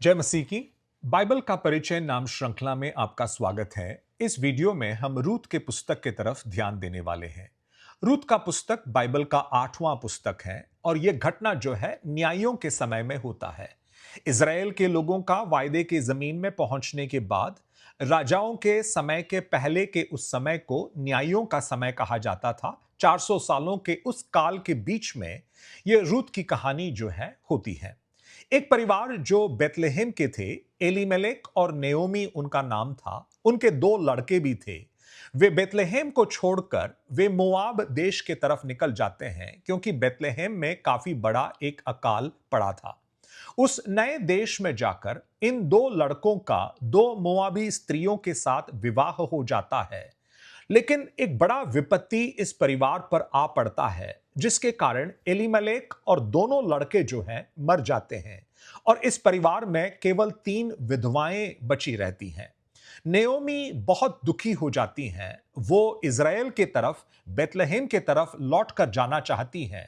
जय मसीह की। बाइबल का परिचय नाम श्रृंखला में आपका स्वागत है। इस वीडियो में हम रूत के पुस्तक की तरफ ध्यान देने वाले हैं। रूत का पुस्तक बाइबल का 8वां पुस्तक है और यह घटना जो है न्यायों के समय में होता है। इज़राइल के लोगों का वायदे की जमीन में पहुंचने के बाद राजाओं के समय के पहले के उस समय को न्यायों का समय कहा जाता था। 400 सालों के उस काल के बीच में यह रूत की कहानी जो है होती है। एक परिवार जो बेतलेहम के थे, एलीमेलेक और नेओमी उनका नाम था। उनके दो लड़के भी थे। वे बेतलेहम को छोड़कर वे मोआब देश के तरफ निकल जाते हैं क्योंकि बेतलेहम में काफी बड़ा एक अकाल पड़ा था। उस नए देश में जाकर इन दो लड़कों का दो मोआबी स्त्रियों के साथ विवाह हो जाता है। लेकिन एक बड़ा विपत्ति इस परिवार पर आ पड़ता है जिसके कारण एलीमेलेक और दोनों लड़के जो हैं मर जाते हैं और इस परिवार में केवल 3 विधवाएं बची रहती हैं। नेओमी बहुत दुखी हो जाती हैं। वो इज़राइल के तरफ बेतलेहम के तरफ लौट कर जाना चाहती हैं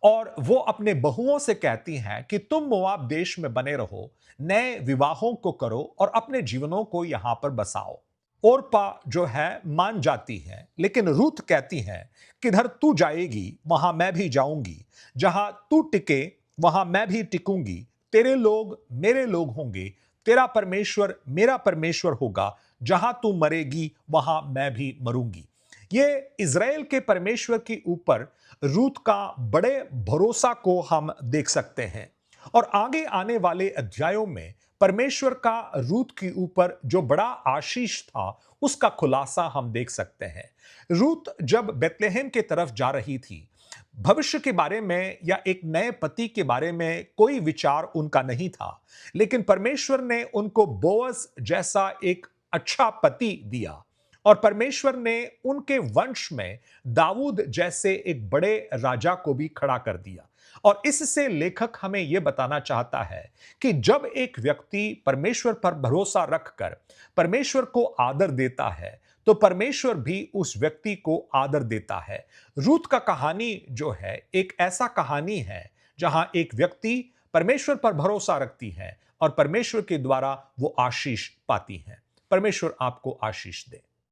और वो अपने बहुओं से कहती हैं कि तुम मोआब देश में बने रहो, नए विवाहों को करो और अपने जीवनों को यहां पर बसाओ। ओरपा जो है मान जाती है, लेकिन रूत कहती है किधर तू जाएगी वहां मैं भी जाऊंगी, जहां तू टिके वहां मैं भी टिकूंगी, तेरे लोग मेरे लोग होंगे, तेरा परमेश्वर मेरा परमेश्वर होगा, जहां तू मरेगी वहां मैं भी मरूंगी। ये इज़राइल के परमेश्वर के ऊपर रूत का बड़े भरोसा को हम देख सकते हैं और आगे आने वाले अध्यायों में परमेश्वर का रूत के ऊपर जो बड़ा आशीष था उसका खुलासा हम देख सकते हैं। रूत जब बेतलेहम के तरफ जा रही थी, भविष्य के बारे में या एक नए पति के बारे में कोई विचार उनका नहीं था, लेकिन परमेश्वर ने उनको बोअज जैसा एक अच्छा पति दिया और परमेश्वर ने उनके वंश में दाऊद जैसे एक बड़े राजा को भी खड़ा कर दिया। और इससे लेखक हमें यह बताना चाहता है कि जब एक व्यक्ति परमेश्वर पर भरोसा रखकर परमेश्वर को आदर देता है तो परमेश्वर भी उस व्यक्ति को आदर देता है। रूत का कहानी जो है एक ऐसा कहानी है जहां एक व्यक्ति परमेश्वर पर भरोसा रखती है और परमेश्वर के द्वारा वो आशीष पाती है। परमेश्वर आपको आशीष दे।